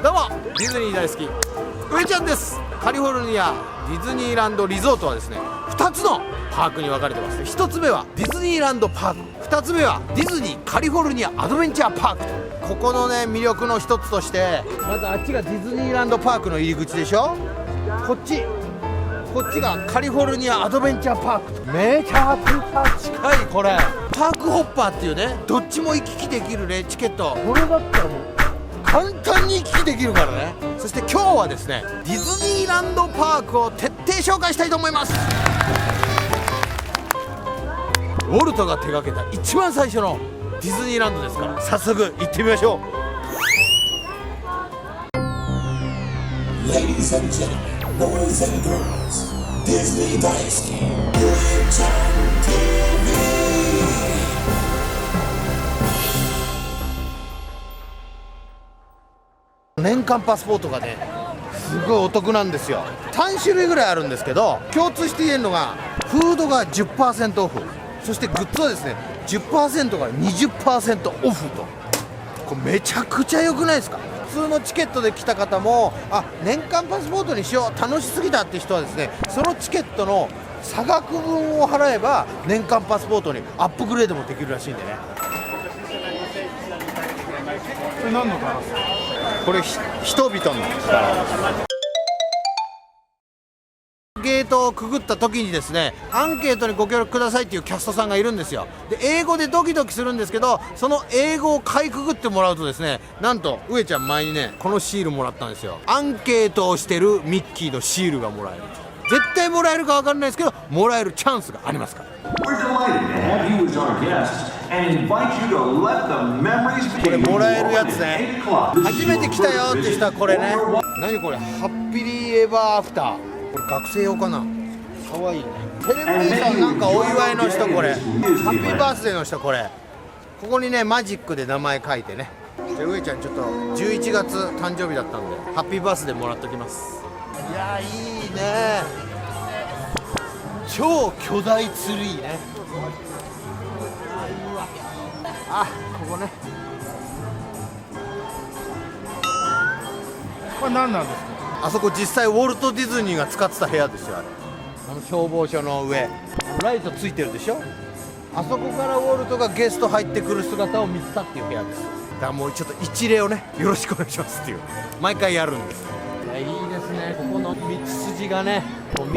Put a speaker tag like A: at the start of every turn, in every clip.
A: どうもディズニー大好き上ちゃんです。カリフォルニアディズニーランドリゾートはですね、2つのパークに分かれてます。1つ目はディズニーランドパーク、2つ目はディズニーカリフォルニアアドベンチャーパークと。ここのね魅力の一つとして、まずあっちがディズニーランドパークの入り口でしょ。こっちがカリフォルニアアドベンチャーパークと。めちゃくちゃ近い。これパークホッパーっていうね、どっちも行き来できるねチケット、これだったらもう簡単に行き来できるからね。そして今日はですね、ディズニーランドパークを徹底紹介したいと思います。ウォルトが手掛けた一番最初のディズニーランドですから、早速行ってみましょう。 Ladies and gentlemen, boys and girls, Disney 大好きゆうちゃん TV。 年間パスポートがねすごいお得なんですよ。3種類ぐらいあるんですけど、共通して言えるのがフードが 10% オフ、そしてグッズはですね 10% から 20% オフと。これめちゃくちゃ良くないですか。普通のチケットで来た方も、あ、年間パスポートにしよう、楽しすぎたって人はですね、そのチケットの差額分を払えば年間パスポートにアップグレードもできるらしいんでね。これ何のガラス？これ人々のゲートをくぐった時にですね、アンケートにご協力くださいっていうキャストさんがいるんですよ。で英語でドキドキするんですけど、その英語をかいくぐってもらうとですね、なんと上ちゃん前にねこのシールもらったんですよ。アンケートをしてるミッキーのシールがもらえる。絶対もらえるか分かんないですけど、もらえるチャンスがありますから。これもらえるやつね。初めて来たよって人はこれね。何これ、ハッピリエバーアフター。これ学生用かな。かわいいね。テレビさんなんかお祝いの人、これハッピーバースデーの人、これここにねマジックで名前書いてね。じゃあ上ちゃんちょっと11月誕生日だったんでハッピーバースデーもらっときます。いやいいね、超巨大ツリーね。あ、ここね。
B: これ何なんですか。
A: あそこ実際ウォルト・ディズニーが使ってた部屋ですよ。あれ、あの消防署の上ライトついてるでしょ。あそこからウォルトがゲスト入ってくる姿を見てたっていう部屋です。だからもうちょっと一礼をね、よろしくお願いしますっていう毎回やるんです。いや、いいですね。ここの道筋がね、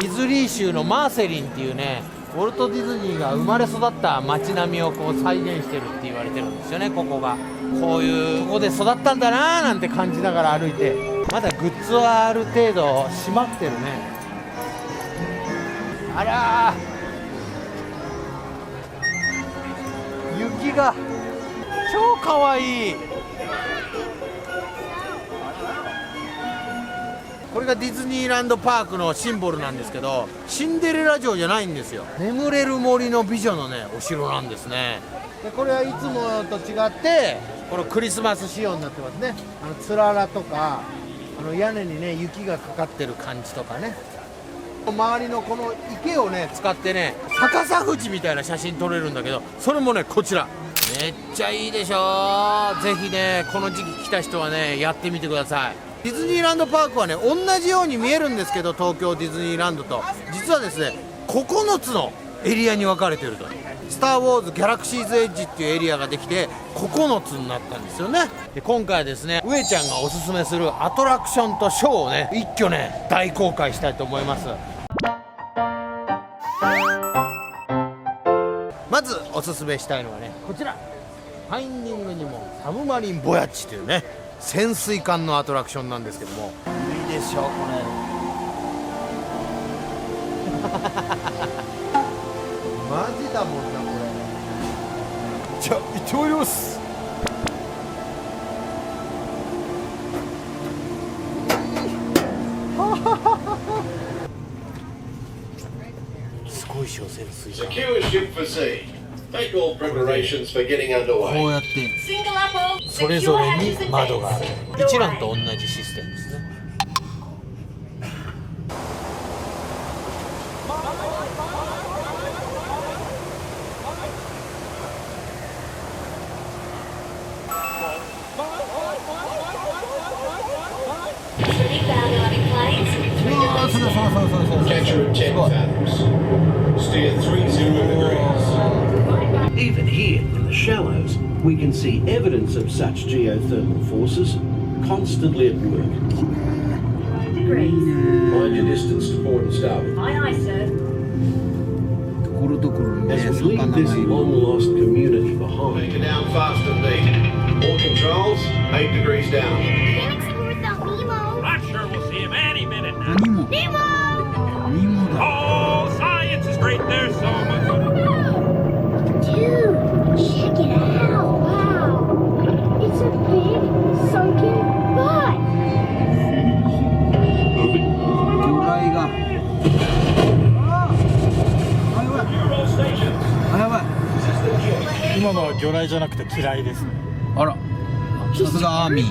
A: ミズリー州のマーセリンっていうね、ウォルト・ディズニーが生まれ育った街並みをこう再現してるって言われてるんですよね。ここがこういうとこで育ったんだなーなんて感じながら歩いて、まだグッズはある程度閉まってるね。あらー、雪が超かわいい。これがディズニーランドパークのシンボルなんですけど、シンデレラ城じゃないんですよ。眠れる森の美女のねお城なんですね。でこれはいつもと違ってこのクリスマス仕様になってますね。つららとか屋根にね雪がかかってる感じとかね、周りのこの池をね使ってね逆さ富士みたいな写真撮れるんだけど、それもねこちらめっちゃいいでしょ。ぜひねこの時期来た人はねやってみてください。ディズニーランドパークはね同じように見えるんですけど、東京ディズニーランドと実はですね9つのエリアに分かれてると。スター・ウォーズ・ギャラクシーズ・エッジっていうエリアができて9つになったんですよね。で今回はですね上ちゃんがおすすめするアトラクションとショーをね一挙ね大公開したいと思います。まずおすすめしたいのはねこちら、ファインディングにもサブマリンボヤッジというね潜水艦のアトラクションなんですけども、いいでしょうこれマジだもんなこれ。じゃあ行ってまいります。すごい小潜水艦。こうやってそれぞれに窓がある。一覧と同じシステムですね。そうそうそうそう。
B: Catcher at 10 fathoms. Steer 30 degrees.
C: Even here, in the shallows, we can see evidence of such geothermal forces constantly at work. Mind your distance to port and starboard.
D: Aye, aye, sir.
A: ところどころにね、
C: As we leave this
A: 魚がいる。
C: long-lost community behind,
B: Make it down faster, B. All controls, 8 degrees down.
E: Can't explore without Nemo.
F: I'm sure we'll see him any minute now.
A: 何も
E: Nemo!
A: 何もだ。
F: Oh, science is great. There's so much.
E: Dude, check it out. Wow. It's a big sunken butt.
A: 魚雷が。あ、やばい。
G: 今のは魚雷じゃなくて嫌いですね。
A: あら。さすがアーミー。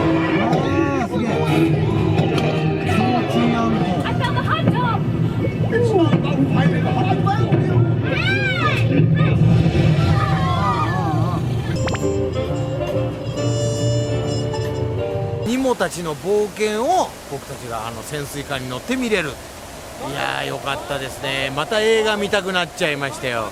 A: ああ、すげえ。気持ちいいアーミー。
D: I found the hot tub.
A: ニモたちの冒険を僕たちが潜水艦に乗って見れる。いやーよかったですね。また映画見たくなっちゃいましたよ。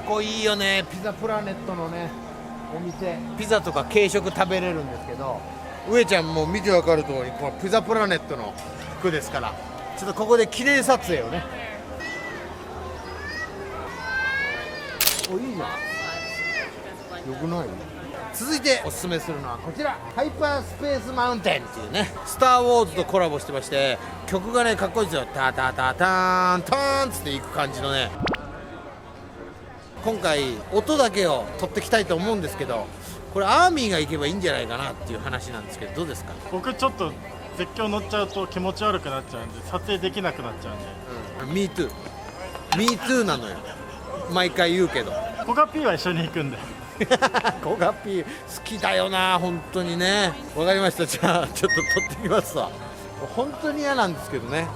A: ここいいよね。ピザプラネットのねお店、ピザとか軽食食べれるんですけど、上ちゃんも見てわかる通りこのピザプラネットの服ですから、ちょっとここで記念撮影をね。お、いいじゃん。よくない？続いておすすめするのはこちら、ハイパースペースマウンテンっていうね、スター・ウォーズとコラボしてまして、曲がねかっこいいですよ。タタタターンターンつっていく感じのね。今回音だけを撮ってきたいと思うんですけど、これアーミーが行けばいいんじゃないかなっていう話なんですけど、どうですか？
G: 僕ちょっと絶叫乗っちゃうと気持ち悪くなっちゃうんで、撮影できなくなっちゃうんで。
A: Me too Me too なのよ。毎回言うけど
G: コガピーは一緒に行くんで。
A: コガピー好きだよな本当にね。わかりました。じゃあちょっと撮ってきますわ。本当に嫌なんですけどね。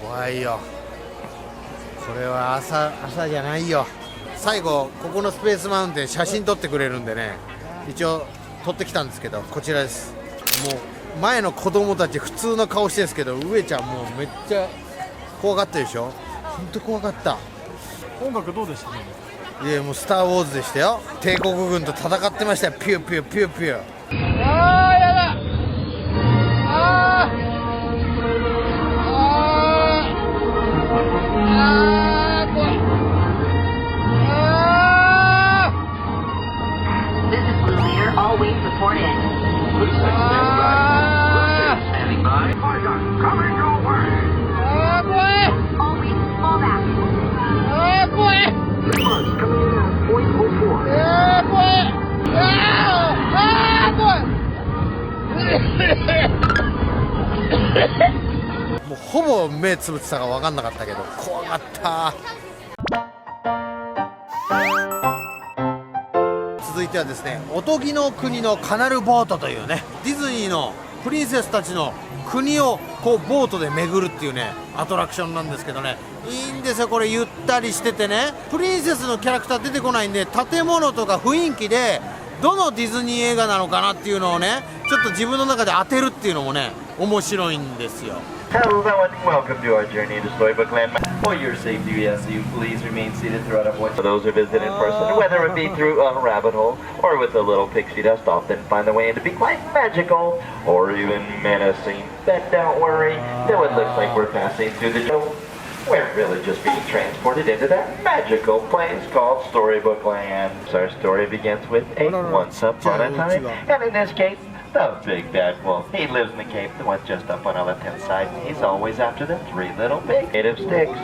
A: 怖いよこれは。朝じゃないよ。最後ここのスペースマウンテン写真撮ってくれるんでね、一応撮ってきたんですけど、こちらです。もう前の子供たち普通の顔してるんですけど、上ちゃんもうめっちゃ怖がったでしょ。本当怖かった。
G: 音楽どうでしたね？
A: いやもうスター・ウォーズでしたよ。帝国軍と戦ってましたよ。ピューピューピューピュー。
D: This is Blue Leader. All wings report in.
C: standing by.
B: Coming your way.
D: All wings fall back.
C: Response coming in at point 04.
A: もうほぼ目つぶってたか分かんなかったけど怖かった。続いてはですね、おとぎの国のカナルボートというね、ディズニーのプリンセスたちの国をこうボートで巡るっていうねアトラクションなんですけどね、いいんですよこれ。ゆったりしててね、プリンセスのキャラクター出てこないんで、建物とか雰囲気でどのディズニー映画なのかなっていうのをね、ちょっと自分の中で当てるっていうのもね面白いんですよ。
H: Hello and welcome to our journey to Storybook Land. For your safety, we ask that you please remain seated throughout our voice. For those who visit in person, whether it be through a rabbit hole or with a little pixie dust, often find their way in to be quite magical or even menacing. Then don't worry, though it looks like we're passing through the jungle, we're really just being transported into that magical place called Storybook Land. Our story begins with a once upon a time, and in this case, the big bad wolf. He lives in the cave, the one just up on our left-hand side. He's always after the three little pigs made of sticks,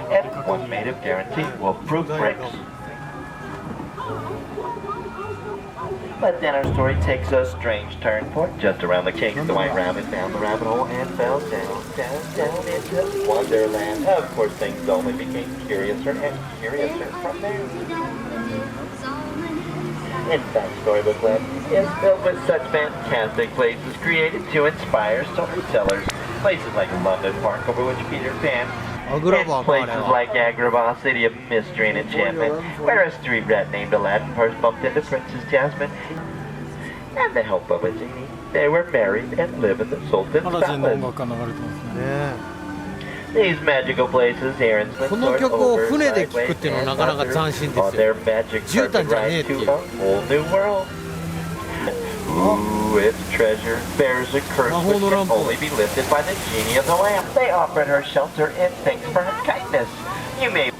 H: and one made of guaranteed wolf-proof bricks. But then our story takes a strange turn, for just around the cave, the white rabbit found the rabbit hole and fell down, down, down into Wonderland. Of course, things only became curiouser and curiouser from there. In fact, Storybook Land is filled with such fantastic places created to inspire storytellers. Places like London Park, over which Peter Pan
A: Agrabah
H: In places like Agrabah, city of mystery and enchantment, where a street rat named Aladdin first bumped into Princess Jasmine and the help of a genie. They were married and live in the Sultan's
G: アラジンの音
H: palace.
G: 楽が流れてますね。
A: ね
H: These magical places here in
A: この
H: Slingsort
A: 曲を
H: over
A: 船で聴く
H: sideways
A: っていうのは
H: and
A: なかなか
H: under
A: 斬新で
H: on
A: すよ
H: their magic
A: 絨毯
H: carpet
A: じゃねえ
H: ride
A: っていう
H: to a whole new world. Ooh, its treasure bears a curse which can only be lifted by the genie of the lamp. They offered her shelter in thanks for her kindness. You may...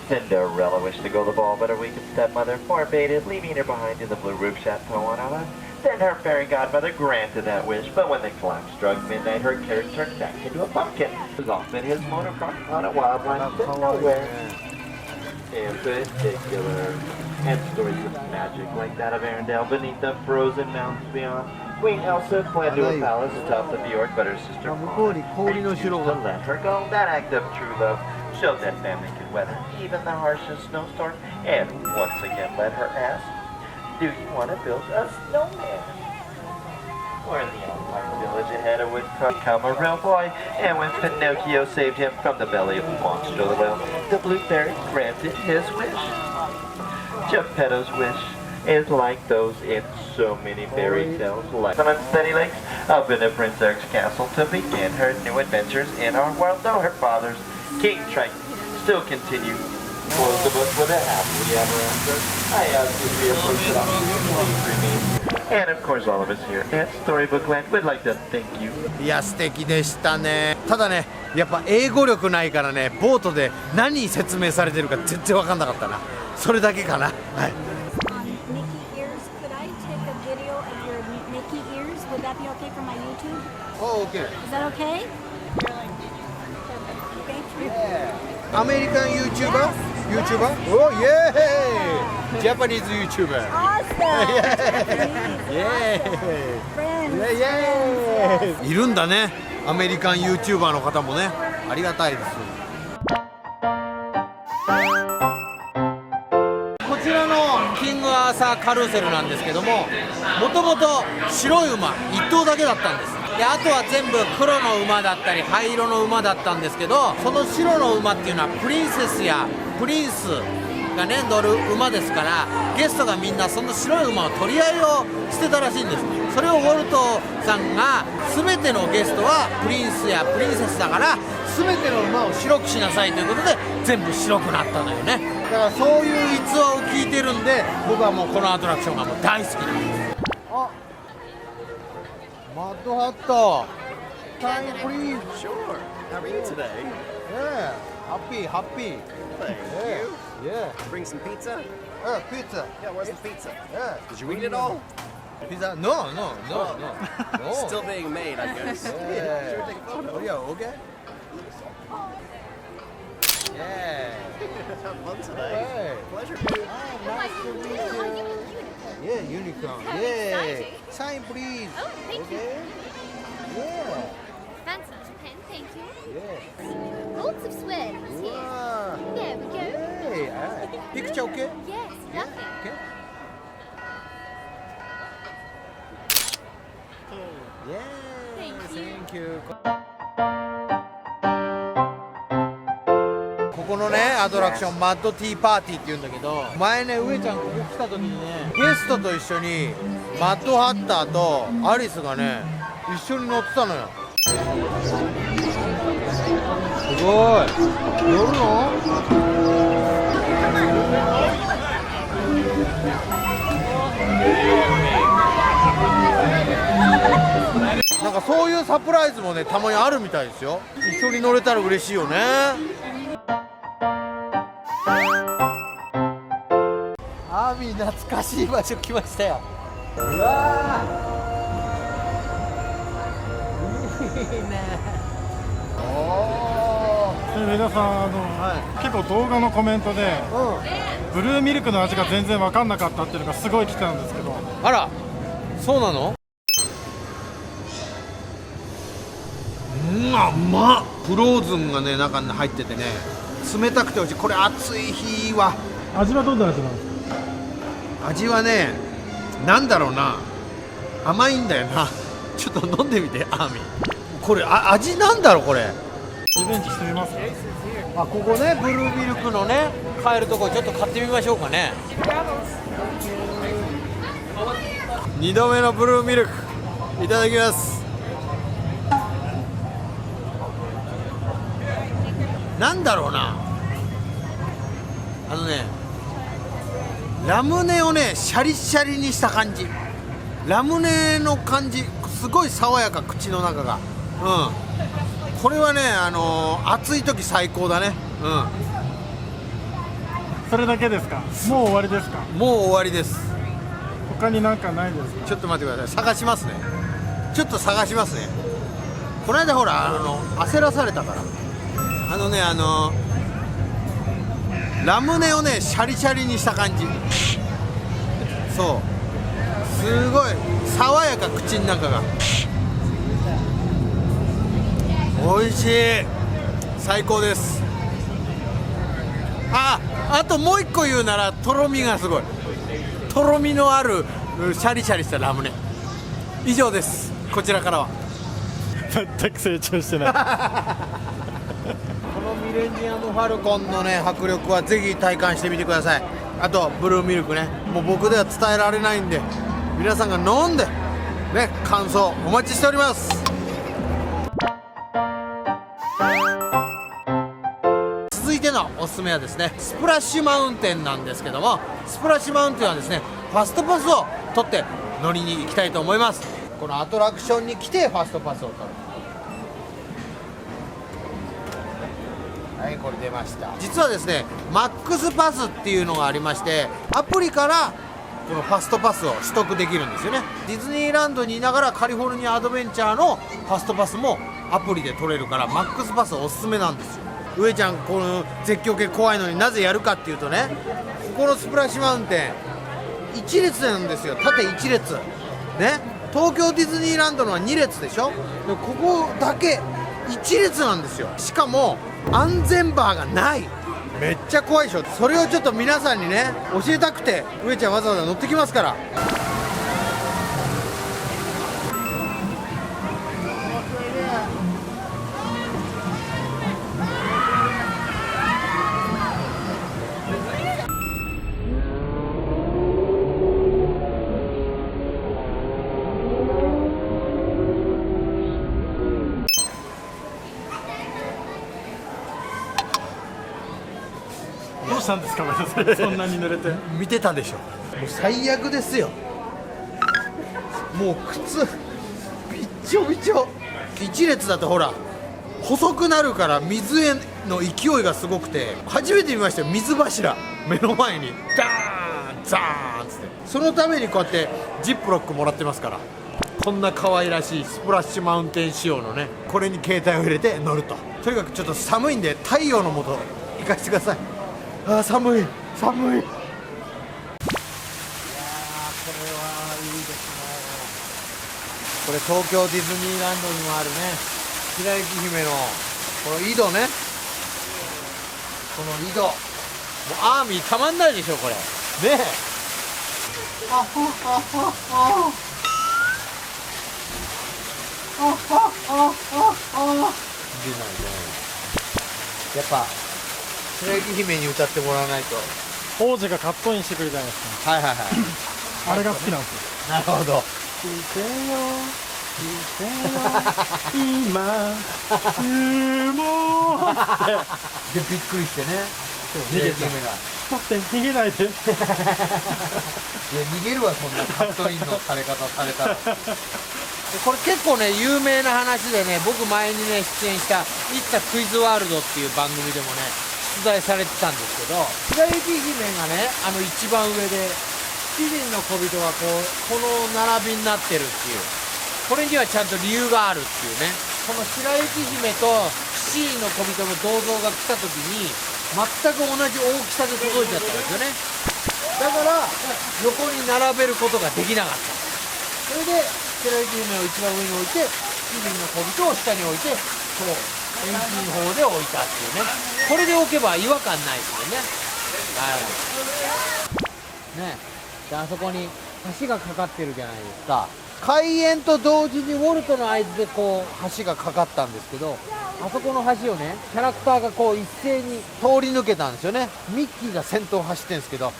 H: Cinderella wished to go to the ball, but her wicked stepmother forbade it, leaving her behind in the blue roof chateau on a left. Then her fairy godmother granted that wish, but when the clock struck midnight, her carriage turned back into a pumpkin. He was off in his motor car on a wild run to nowhere. In particular, and stories of magic like that of Arendelle beneath the frozen mountains beyond. Queen Elsa fled to a palace atop the fjord, but her sister
A: 向こうに氷の
H: refused
A: 城
H: to
A: が
H: let her go. That act of true love showed that family could weather even the harshest snowstorm, and once again let her ask, "Do you want to build a snowman?" Or in the Alpine village ahead of would come a real boy, and when Pinocchio saved him from the belly of Monstro the Whale, the blue fairy granted his wish. Geppetto's wish is like those in so many fairy tales, like some unsteady legs up in the Prince Eric's castle to begin her new adventures in our world, though her father's King Triton still continued. Close the book with a happily ever after. I ask you to be approached. And of course all of us here at Storybook Land would like to thank you.
A: いや素敵でしたね。ただねやっぱ英語力ないからねボートで何説明されてるか全然分かんなかったな。それだけかな。はい。
E: Mickey ears. Could I take a video of your Mickey ears? Would that be okay for my YouTube?
A: Oh, okay.
E: Is that okay? Thank you.
A: American YouTuber? YouTuber? Oh, yeah! Japanese YouTuber.
E: Awesome.
A: Yeah.
E: Friends.
A: Yeah. いるんだね。アメリカン YouTuber の方もね。ありがたいです。こちらのキングアーサーカルーセルなんですけども、もともと白い馬1頭だけだったんです。であとは全部黒の馬だったり灰色の馬だったんですけど、その白の馬っていうのはプリンセスやプリンスがね乗る馬ですから、ゲストがみんなその白い馬を取り合いをしてたらしいんです。それをウォルトさんが全てのゲストはプリンスやプリンセスだから全ての馬を白くしなさいということで全部白くなったのよね。だからそういう逸話を聞いてるんで僕はもうこのアトラクションがもう大好きなんです。あ、マッドハット。Time please.
I: Sure. How are you today?
A: Yeah. Happy.
I: Thank
A: Yeah.
I: you.
A: Yeah.
I: Bring some pizza?
A: Pizza.
I: Yeah, where's the pizza?
A: Yeah.
I: Did you eat it all?
A: Pizza? No. No.
I: Still being made, I guess.
A: Yeah. Oh, yeah, okay. Yeah.
I: Have fun today.
A: Hey.
I: Pleasure.
A: Nice to meet you. Yeah, unicorn. Yeah. Sign, please.
E: Oh, thank you.
A: Okay. Yeah.
E: Fancy pen, thank you.
A: Yeah.
E: Lots of sweaters here.
A: Wow.
E: There we go.
A: Hey. Alright. Picture okay?
E: Yes,
A: Yeah.
E: lovely.
A: Okay. Yeah.
E: Thank you.
A: Thank you. ここのねアトラクションマッドティーパーティーっていうんだけど、前ね上ちゃんここ来た時にねゲストと一緒にマッドハッターとアリスがね一緒に乗ってたのよ。すごい乗るの？なんかそういうサプライズもねたまにあるみたいですよ。一緒に乗れたら嬉しいよね。アーミー懐かしい場所来ましたよ。うわーいいね。
G: で皆さん結構動画のコメントでブルーミルクの味が全然分かんなかったっていうのがすごい来てたんですけど、
A: あらそうなの？うまっ。フローズンがね中に入っててね冷たくて美味しい。これ暑い日は
G: 味はどんな味なんですか？
A: 味はねなんだろうな甘いんだよな。ちょっと飲んでみてアーミー。これ味なんだろうこれ。
G: リベンジしてみますか。
A: あ、ここね、ブルーミルクのね買えるとこちょっと買ってみましょうかね。2度目のブルーミルクいただきます。なんだろうな、ラムネをねシャリシャリにした感じ、ラムネの感じすごい爽やか、口の中が。これはね暑い時最高だね。
G: それだけですか。もう終わりですか。
A: もう終わりです。
G: 他になんかないですか。
A: ちょっと待ってください、探しますね。ちょっと探しますね。この間ほら焦らされたから、ラムネをねシャリシャリにした感じ。そうすごい爽やか、口の中が美味しい、最高です。あともう一個言うなら、とろみがすごい、とろみのあるシャリシャリしたラムネ。以上です、こちらからは。
G: 全く成長してない。
A: このミレニアム・ファルコンのね迫力はぜひ体感してみてください。あとブルーミルクね、もう僕では伝えられないんで、皆さんが飲んでね感想お待ちしております。続いてのおすすめはですね、スプラッシュマウンテンなんですけども、スプラッシュマウンテンはですねファストパスを取って乗りに行きたいと思います。このアトラクションに来てファストパスを取る。はい、これ出ました。実はですねマックスパスっていうのがありまして、アプリからこのファストパスを取得できるんですよね。ディズニーランドにいながらカリフォルニアアドベンチャーのファストパスもアプリで取れるから、マックスパスおすすめなんですよ。上ちゃんこの絶叫系怖いのになぜやるかっていうとね、ここのスプラッシュマウンテン1列なんですよ、縦1列ね。東京ディズニーランドのは2列でしょ。でここだけ1列なんですよ。しかも安全バーがない。めっちゃ怖いでしょ。それをちょっと皆さんにね教えたくて、上ちゃんわざわざ乗ってきますから。
G: どうしたんですか、皆さん。そんなに濡れて。
A: 見てたでしょ。もう最悪ですよ。もう靴びっちょびちょ。1列だとほら細くなるから水への勢いがすごくて、初めて見ましたよ、水柱目の前にダーンザーンっつって。そのためにこうやってジップロックもらってますから、こんな可愛らしいスプラッシュマウンテン仕様のね、これに携帯を入れて乗ると。とにかくちょっと寒いんで太陽の下行かせてください。あー寒い寒い。いやーこれはいいですね。これ東京ディズニーランドにもあるね、白雪姫のこの井戸ね、この井戸もうアーミーたまんないでしょこれねえ。あほあほあ出ないね。やっぱ白雪姫に歌ってもらわないと。
G: 王子がカットインしてくれたんですか。
A: はいはいはい
G: あれが好きなんですよ。
A: なるほど。
G: 今も
A: でびっくりしてね、
G: 逃げた。
A: 白雪姫が
G: 待って逃げないで。
A: いや逃げるわ、そんなカットインのされ方されたら。でこれ結構ね有名な話でね、僕前にね出演した「It's a Quiz World」っていう番組でもね出題されてたんですけど、白雪姫がね一番上で七人の小人がこの並びになってるっていう、これにはちゃんと理由があるっていうね。この白雪姫と七人の小人の銅像が来た時に全く同じ大きさで届いちゃったんですよね。だから横に並べることができなかった。それで白雪姫を一番上に置いて七人の小人を下に置いて、そう遠近法で置いたっていうね。これで置けば違和感ないですよね。はいね。であそこに橋がかかってるじゃないですか。開園と同時にウォルトの合図でこう橋がかかったんですけど、あそこの橋をねキャラクターがこう一斉に通り抜けたんですよね。ミッキーが先頭を走ってるんですけど、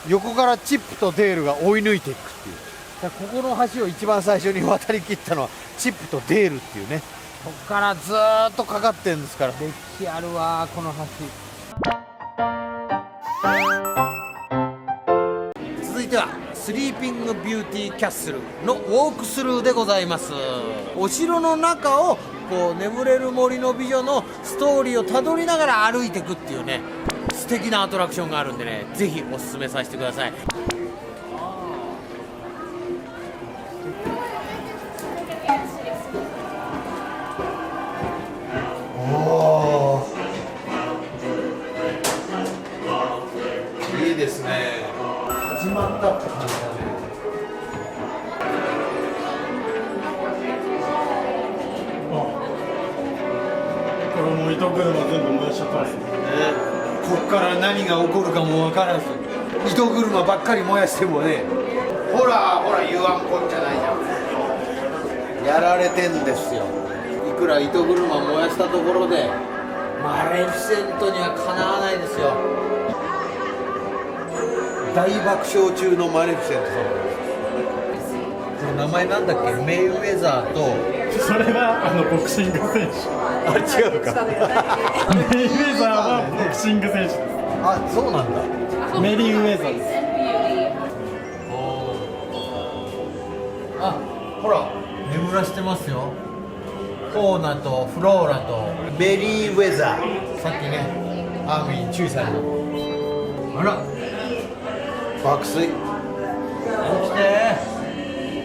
A: 横からチップとデールが追い抜いていくっていう。だからここの橋を一番最初に渡りきったのはチップとデールっていうね。ここからずーっとかかってるんですから、歴史あるわこの橋。続いてはスリーピングビューティーキャッスルのウォークスルーでございます。お城の中をこう眠れる森の美女のストーリーをたどりながら歩いていくっていうね、素敵なアトラクションがあるんでね、ぜひおすすめさせてください。おー、いいですね。始まったって感じだね。
G: これもう糸車全部燃やしちゃったんですね。
A: こっから何が起こるかもわからず、糸車ばっかり燃やしてもね、ほらほら言わんこっちゃないじゃん。やられてんですよ。いくら糸車燃やしたところでマレフィセントにはかなわないですよ。大爆笑中のマレフィセント様です。これ名前なんだっけ、メイウェザーと、
G: それはボクシング選手。
A: あ、違うか。
G: メイウェザーはボクシング選手です。
A: あ、そうなんだ。
G: メリーウェザーです。
A: あ、ほら眠らしてますよ。フォーナとフローラとメリーウェザー。さっきねアーミーに注意された。あら爆睡。起きて。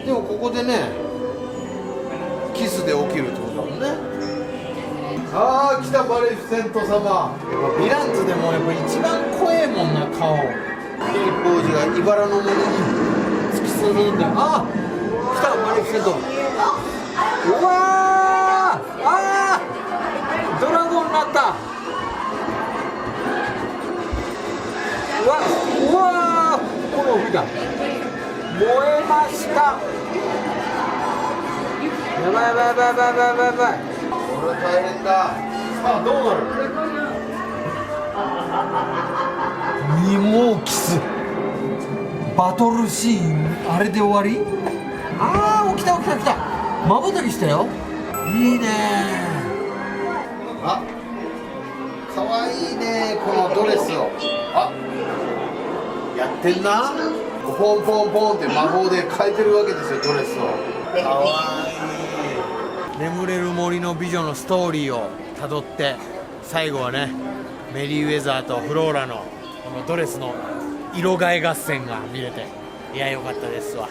A: でもここでねキスで起きるってことだもんね。ああ来たマレフィセント様。ヴィランズでもやっぱ一番怖えもんな顔。フィリップ王子が茨の森に突き進んで、あ来たマレフィセント。うわー、あードラゴンになった。うわー炎吹いた。燃えました。やばいやばいやばいやばいやばいやばい。これ大変だ。さあどうなる。もうキスバトルシーンあれで終わり。あー起きた起きた起きた。まばたきしたよ。いいね。あかわいいねこのドレスを。あやってんな。ポンポンポンって魔法で変えてるわけですよドレスを。かわいい。眠れる森の美女のストーリーをたどって最後はねメリーウェザーとフローラのこのドレスの色替え合戦が見れて、いや良かったですわ。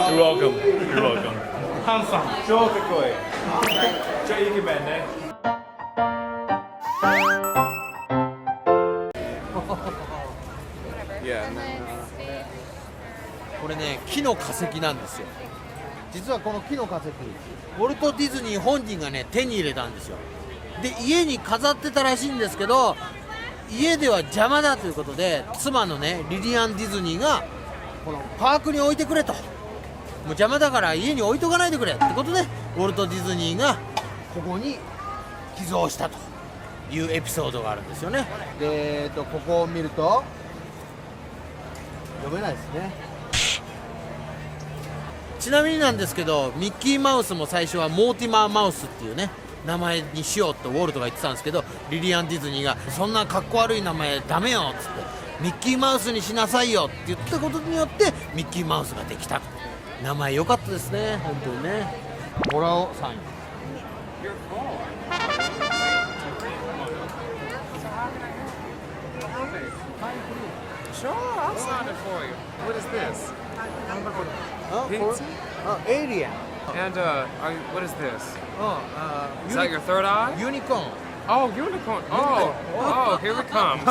F: You're welcome. You're welcome.
G: ハンさん、超かっこいい。超イケメンね。
A: これね木の化石なんですよ。実はこの木の化石ウォルト・ディズニー本人がね手に入れたんですよ。で家に飾ってたらしいんですけど、家では邪魔だということで妻のねリリアン・ディズニーがこのパークに置いてくれと、もう邪魔だから家に置いとかないでくれってことでウォルト・ディズニーがここに寄贈したというエピソードがあるんですよね。でここを見ると読めないですね。ちなみになんですけどミッキーマウスも最初はモーティマーマウスっていうね名前にしようとウォルトが言ってたんですけど、リリアン・ディズニーがそんなかっこ悪い名前ダメよっつってミッキーマウスにしなさいよって言ったことによってミッキーマウスができた。名前良かったですね本当にね。もらおうサイン。
I: Sure, I'll sign it for you. What is this?
A: Pizza?エイリアン。
I: And what is this? Is that
A: Uni-
I: your third eye?
A: Unicorn.
I: Oh, unicorn. Oh, here it comes.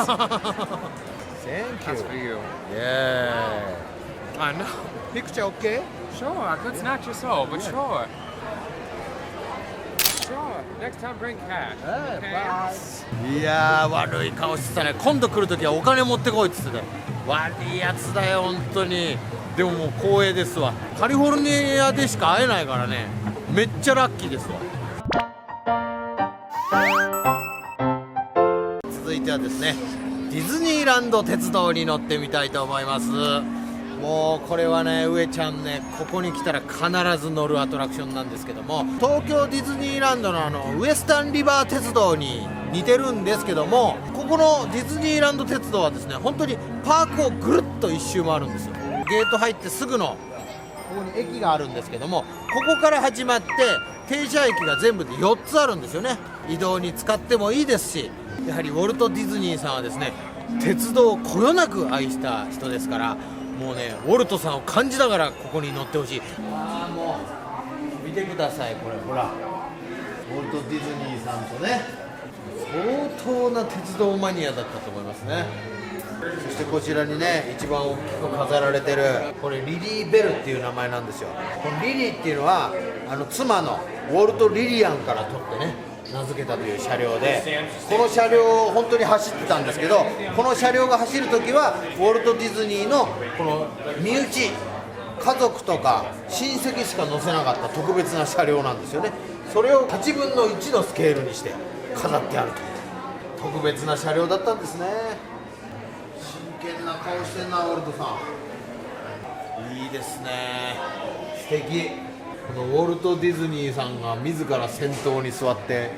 A: Thank
I: That's for you.
A: Yeah.
I: I know.
A: Picture okay?
I: Sure, I could snatch your soul, but sure. Next time, bring cash.
A: いやー悪い顔してたね。今度来るときはお金持ってこいっつってた。悪いやつだよ本当に。でももう光栄ですわ。カリフォルニアでしか会えないからね、めっちゃラッキーですわ。続いてはですね、ディズニーランド鉄道に乗ってみたいと思います。もうこれはね、上ちゃんね、ここに来たら必ず乗るアトラクションなんですけども、東京ディズニーランドのウエスタンリバー鉄道に似てるんですけども、ここのディズニーランド鉄道はですね、本当にパークをぐるっと一周回るんですよ。ゲート入ってすぐのここに駅があるんですけども、ここから始まって停車駅が全部で4つあるんですよね。移動に使ってもいいですし、やはりウォルト・ディズニーさんはですね、鉄道をこよなく愛した人ですから、もうね、ウォルトさんを感じながらここに乗ってほしい。ああ、もう見てください、これほら、ウォルト・ディズニーさんとね、相当な鉄道マニアだったと思いますね。そしてこちらにね、一番大きく飾られてるこれリリー・ベルっていう名前なんですよ。このリリーっていうのは妻のウォルト・リリアンから取ってね、名付けたという車両で、この車両本当に走ってたんですけど、この車両が走るときはウォルト・ディズニーのこの身内家族とか親戚しか乗せなかった特別な車両なんですよね。それを8分の1のスケールにして飾ってあるという特別な車両だったんですね。真剣な顔してんな、ウォルトさん。いいですね、素敵。このウォルト・ディズニーさんが自ら先頭に座って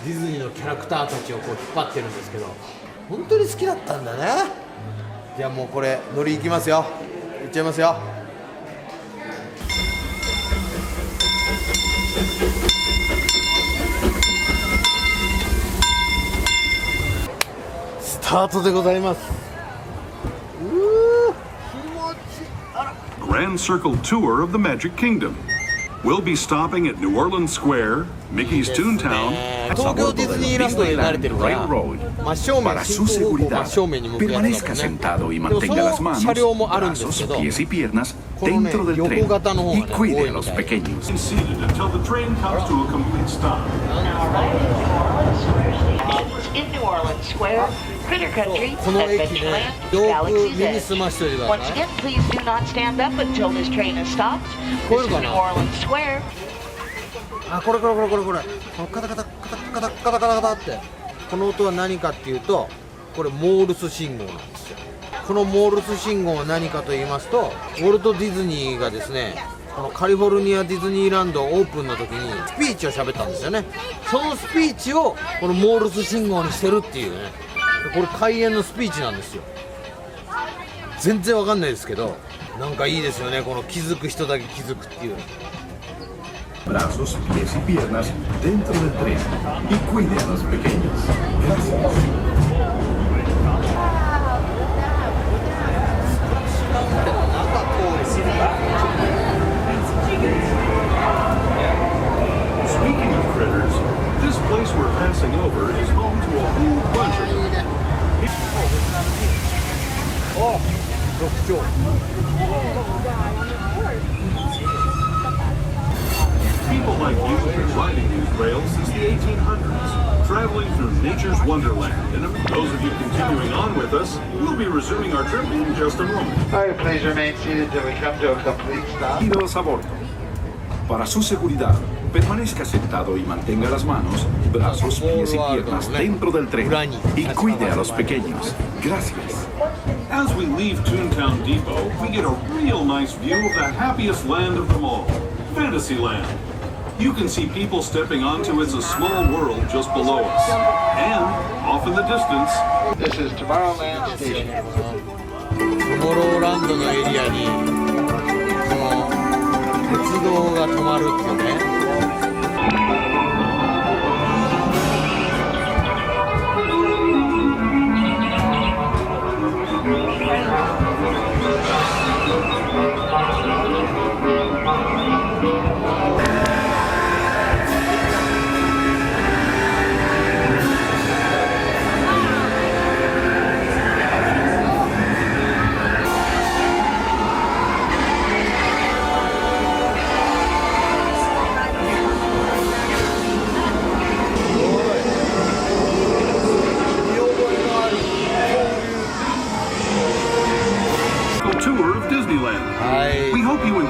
A: ディズニーのキャラクターたちをこう引っ張ってるんですけど、本当に好きだったんだね。じゃあもうこれ乗り行きますよ。行っちゃいますよ。スタートでございます。
J: Grand Circle Tour of the Magic Kingdom. We'll be stopping at New Orleans Square, Mickey's Toontown,
A: 東京ディズニーランドに慣れてるから真正面、進行方向真正面に向くやつだもんね。でもその車両もあるんですけど、このね、横型の方がね、多いみたい。
J: seated until the train comes to a complete stop.
D: In New Orleans Square, Critter Country,
A: この駅ね、
D: Adventureland,
A: よく
D: Galaxy's
A: 目に
D: Edge.
A: 澄ましておいてくだ
D: Once
A: さい。
D: again, please do not stand up until this train has stopped. This is New Orleans Square.
A: あ、これこのカタカタカタカタカタカタカタって、この音は何かっていうと、これモールス信号なんですよ。このモールス信号は何かと言いますと、ウォルト・ディズニーがですね、このカリフォルニアディズニーランドオープンの時にスピーチを喋ったんですよね。そのスピーチをこのモールス信号にしてるっていうね。これ開演のスピーチなんですよ。全然わかんないですけど、なんかいいですよね。この気づく人だけ気づくっていう。
J: Brazos, pies y piernas dentro del tren y cuide a los pequeños. Gracias. Speaking of critters, this place we're passing over is home to a whole bunch of them.
A: あ、特徴。
J: People like you have been riding these rails since the 1800s, traveling through nature's wonderland. And those of you continuing on with us, we'll be resuming our trip in just a moment.
B: All right, please remain seated till we come to a complete stop.
J: Bienvenidos a bordo. Para su seguridad, permanezca sentado y mantenga las manos, brazos, pies y piernas dentro del tren y cuide a los pequeños. Gracias. As we leave Toontown Depot, we get a real nice view of the happiest land of them all, Fantasyland. You can see people stepping onto It's a Small World just below us. And, off in the distance,
B: This is Tomorrowland Station.
A: トモローランドのエリアにこの鉄道が止まるっていうね。 こ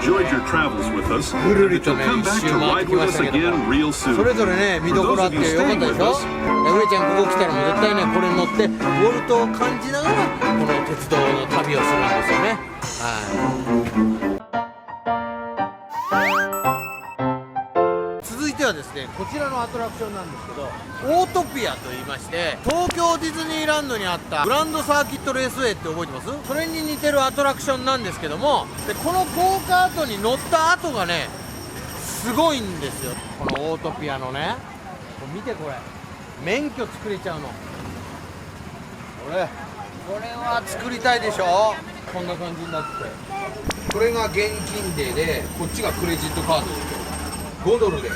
J: enjoyed your travels with us
A: ぐる
J: and
A: り
J: that
A: と
J: you'll
A: ね
J: come
A: 一
J: back
A: 周
J: to
A: 回って
J: ride
A: きま
J: with
A: し
J: us
A: たけど
J: again real
A: そ
J: soon.
A: れぞれね見どころあってよかったでしょ。上ちゃんここ来たらもう絶対ねこれに乗ってウォルトを感じながらこの鉄道の旅をするんですよね。続いてはですねこちらのアトラクションなんですけどオートピアと言いまして東京ディズニーランドにあったグランドサーキットレースウェイって覚えてます？それに似てるアトラクションなんですけどもでこのゴーカートに乗った後がねすごいんですよ。このオートピアのねこれ見てこれ免許作れちゃうのこれは作りたいでしょ。こんな感じになってこれが現金デーでこっちがクレジットカードですよ。5ドルで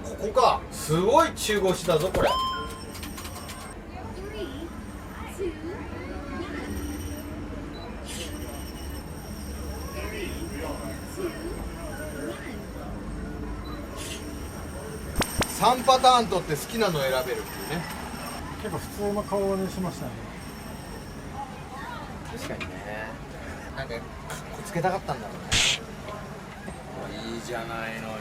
A: ここかすごい中腰だぞこれ。3パターン取って好きなの選べるっていうね。
G: 結構普通の顔にしましたね。
A: 確かにねなんかかっこつけたかったんだろうね。いいじゃないのよ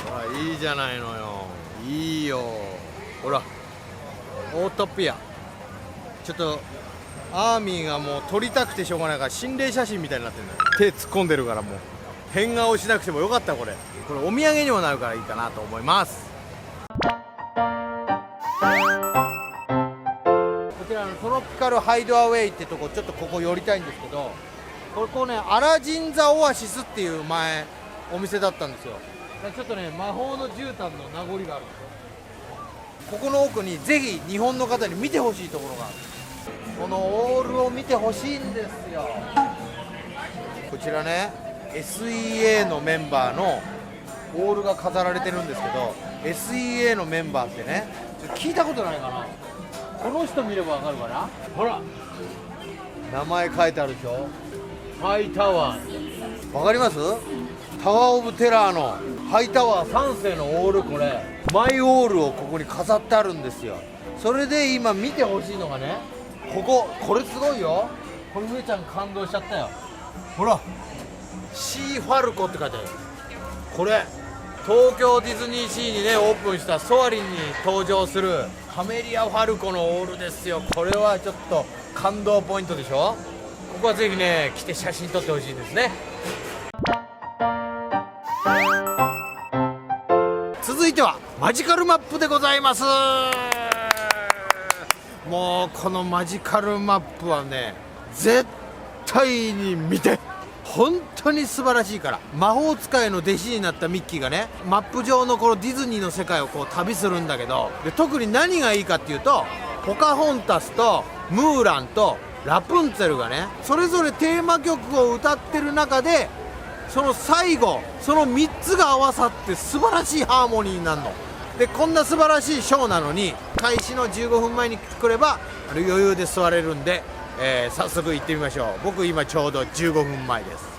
A: ほらいいじゃないのよいいよほらオートピアちょっとアーミーがもう撮りたくてしょうがないから心霊写真みたいになってるんだよ。手突っ込んでるからもう変顔しなくてもよかったこれお土産にもなるからいいかなと思います。こちらのトロピカルハイドアウェイってとこちょっとここ寄りたいんですけどここねアラジン・ザ・オアシスっていう前お店だったんですよ。ちょっとね魔法の絨毯の名残があるんですよ。ここの奥にぜひ日本の方に見てほしいところがある。このオールを見てほしいんですよ。こちらね SEA のメンバーのオールが飾られてるんですけど SEA のメンバーってね聞いたことないかな。この人見ればわかるかな。ほら名前書いてあるでしょ。ハイタワーわかります？タワーオブテラーのハイタワー3世のオールこれマイオールをここに飾ってあるんですよ。それで今見てほしいのがねこれすごいよ。これ上ちゃん感動しちゃったよ。ほらシーファルコって書いてある。これ東京ディズニーシーにねオープンしたソアリンに登場するカメリア・ファルコのオールですよ。これはちょっと感動ポイントでしょ。ここはぜひね来て写真撮ってほしいですね。続いてはマジカルマップでございます。もうこのマジカルマップはね絶対に見て本当に素晴らしいから。魔法使いの弟子になったミッキーがねマップ上のこのディズニーの世界をこう旅するんだけどで特に何がいいかっていうとポカホンタスとムーランとラプンツェルがねそれぞれテーマ曲を歌ってる中でその最後その3つが合わさって素晴らしいハーモニーになるのでこんな素晴らしいショーなのに開始の15分前に来れば余裕で座れるんで、早速行ってみましょう。僕今ちょうど15分前です。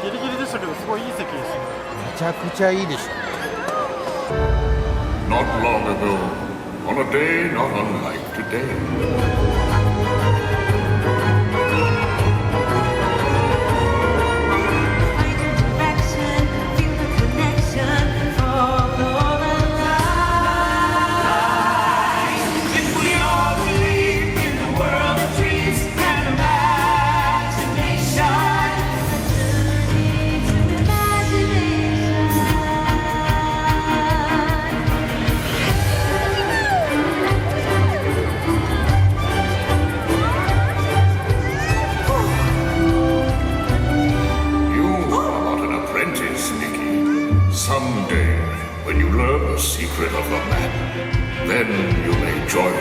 G: ギリギリでしたけどすごいいい席ですね。
A: めちゃくちゃいいでしょ。
J: Not long ago, on a day not unlike today. Someday, when you learn the secret of the map, then you may join me.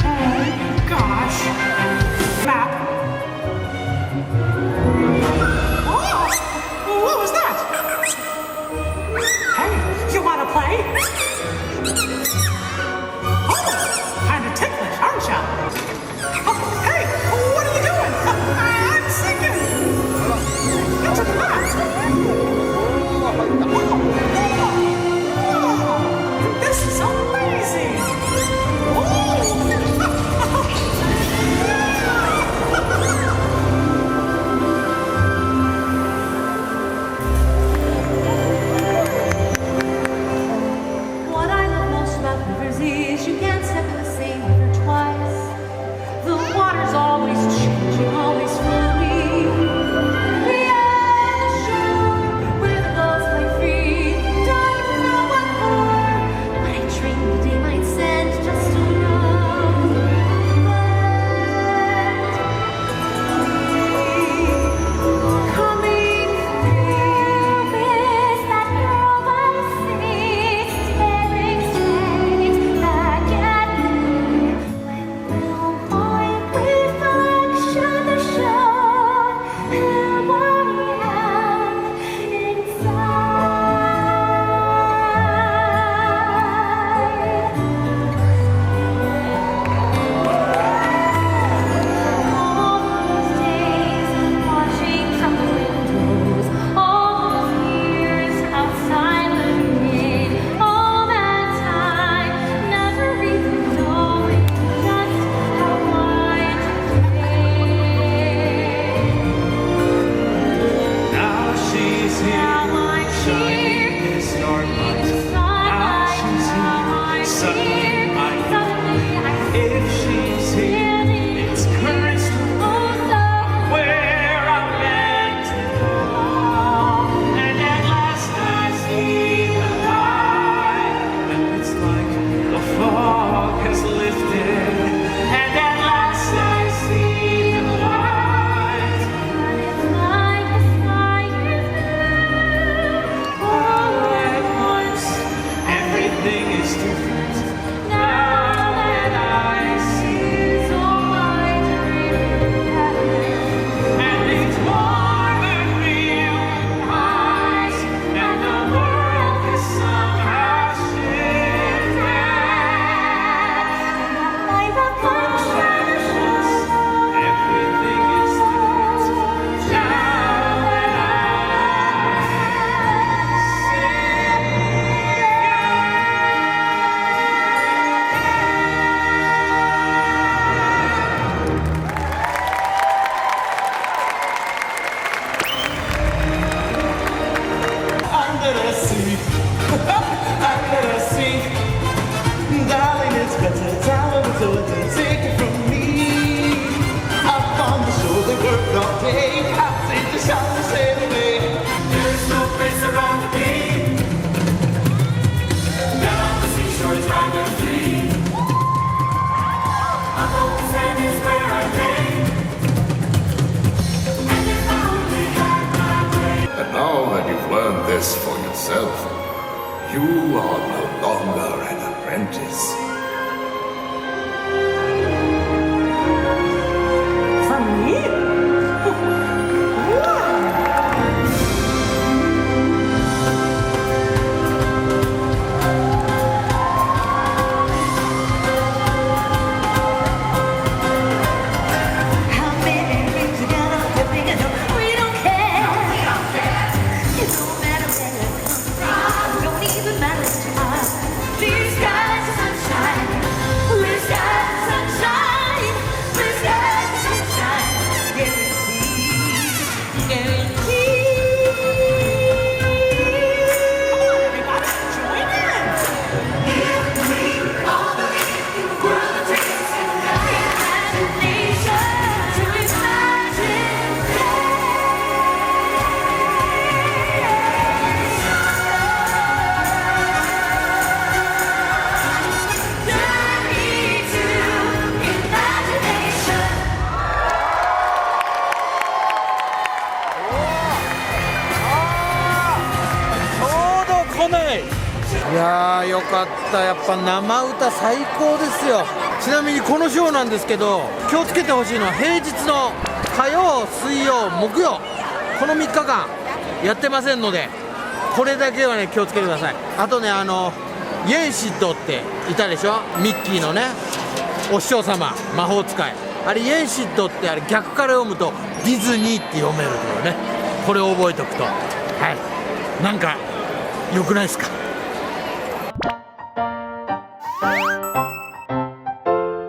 K: Oh, gosh. Map. Oh, what was that? Hey, you want to play? Oh, kind of ticklish, aren't you? Oh, hey, what are you doing? I'm singing. is you can't step in the same river twice. The water's always changing, always flowing. Beyond the shore, where the gulls play free. Don't know what for, but I dream the day might send just a round. Coming through is that girl I see, staring straight back at me. When will my reflection show who I am all those days watching from the windows, all those years outside looking, all that time never even knowing just how wide
L: Now she's here, shining in the starlight. Now she's here, suddenly I know. If she's here, it's crystal where I'm meant to go. And at last I see the light, and it's like the fog has lifted. And at last I see the light.
K: like the sky is blue.
L: All at once, everything is different. Now that I see,
K: So I dream
L: and it's warm and real eyes, and the world is somehow shifted.
K: like the
L: Everything is different now that
M: Under the sea, under the sea, darling, it's better time to take it from me. Up on the shore, they work all day, out in the sun to sail away. There's no place around the bay. Down the seashore is round and free. Up on the sand is where I lay. And if I only had my way.
N: And now that you've learned this for yourself, you are no longer an apprentice.
K: For me? How many rings you got on your finger? No, we don't care. It don't matter where it comes from. Don't even matter to us. Blue skies and sunshine. Blue skies and sunshine. Blue skies and sunshine. Guaranteed. Guaranteed. Come on, everybody, join in. All the world of dreams and imagination to
A: いやーよかった、やっぱ生歌最高ですよ。ちなみにこのショーなんですけど、気をつけてほしいのは平日の火曜、水曜、木曜、この3日間やってませんので、これだけはね気をつけてください。あとね、イェンシッドっていたでしょ、ミッキーのねお師匠様、魔法使い、あれイェンシッドってあれ逆から読むとディズニーって読めるからね、これを覚えておくと、はい、なんか良くないですか。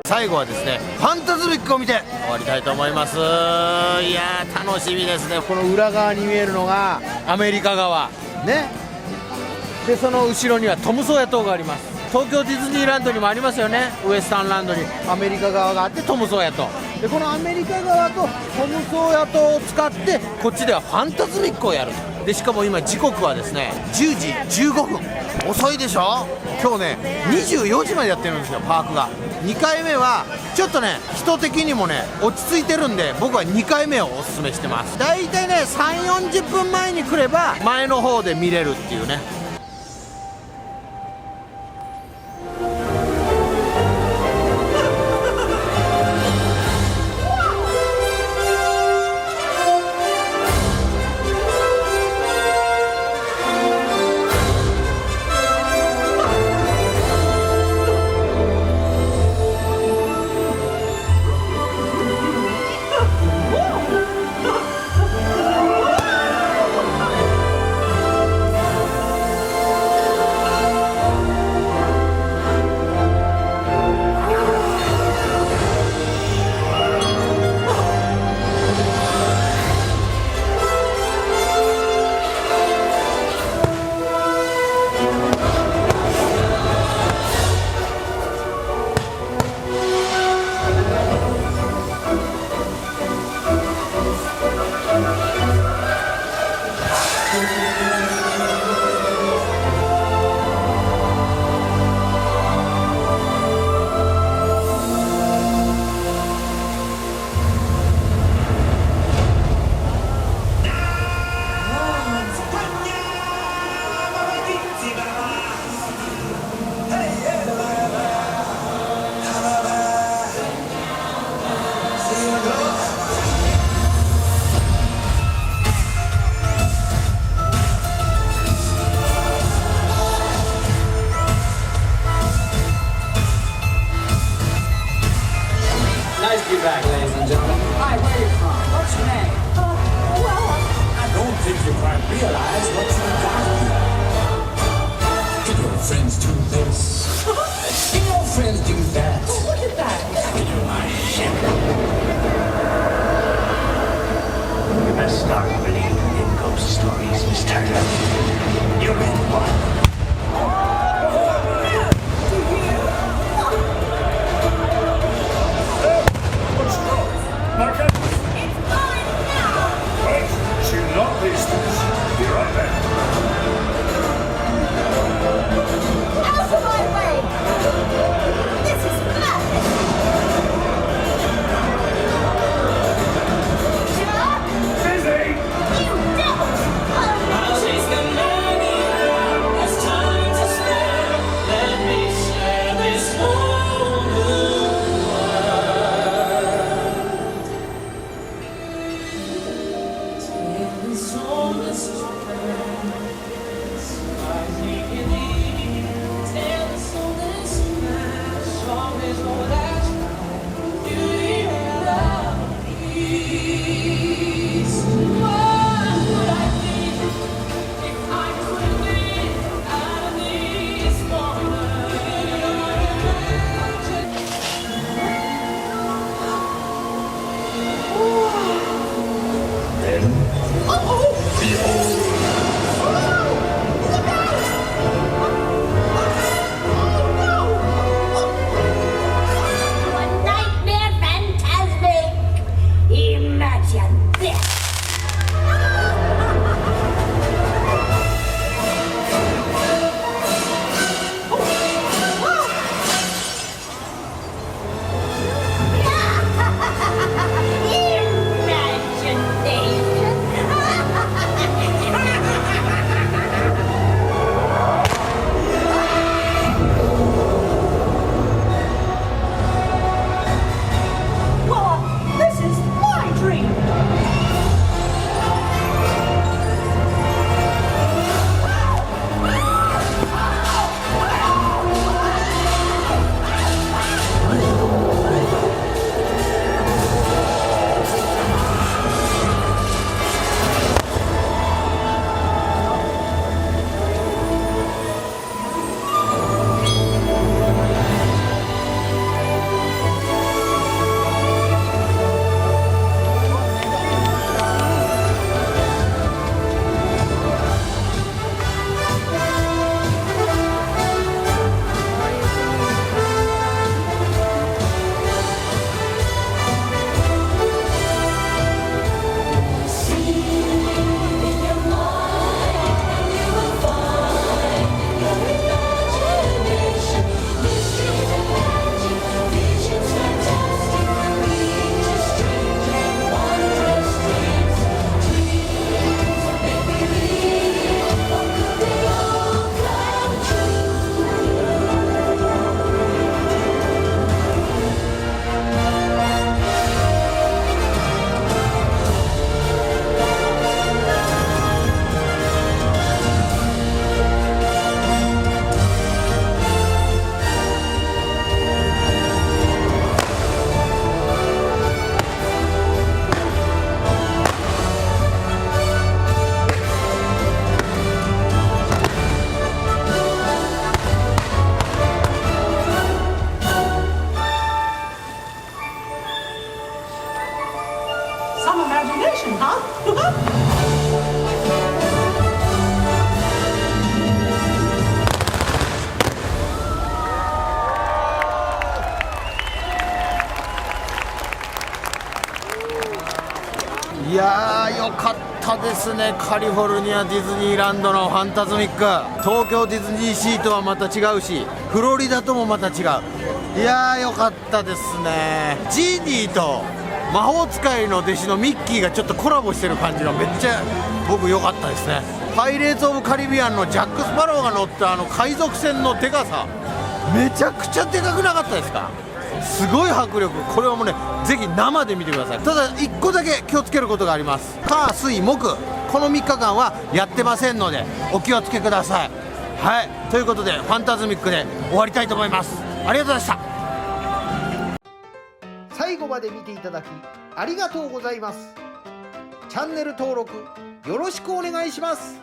A: 最後はですね、ファンタズミックを見て終わりたいと思います。いやー楽しみですね。この裏側に見えるのがアメリカ側ね、でその後ろにはトムソーヤ島があります。東京ディズニーランドにもありますよね。ウエスタンランドにアメリカ側があってトムソーヤ島で、このアメリカ側とトムソーヤ島を使ってこっちではファンタズミックをやると。でしかも今時刻はですね10時15分。遅いでしょ。今日ね24時までやってるんですよ、パークが。2回目はちょっとね人的にもね落ち着いてるんで、僕は2回目をおすすめしてます。だいたいね3、40分前に来れば前の方で見れるっていうね。
M: Nice to be back, ladies and gentlemen. Hi, where are you from? What's your name? Well, I don't think you quite realize what you've got here. Can your friends do this? Can your friends do that? Oh, look at that. Can you my ship? You best start believing in ghost stories, Miss Turner. You're in one.
A: いやー、よかったですね。カリフォルニアディズニーランドのファンタズミック。東京ディズニーシーとはまた違うし、フロリダともまた違う。いやー、よかったですね。ジーニーと魔法使いの弟子のミッキーがちょっとコラボしてる感じがめっちゃ僕良かったですね。パイレーツ・オブ・カリビアンのジャック・スパローが乗ったあの海賊船のでかさ、めちゃくちゃでかくなかったですか？すごい迫力。これはもうね、ぜひ生で見てください。ただ1個だけ気をつけることがあります。火水木、この3日間はやってませんのでお気をつけください。はい、ということでファンタズミックで終わりたいと思います。ありがとうございました。最後まで見ていただきありがとうございます。チャンネル登録よろしくお願いします。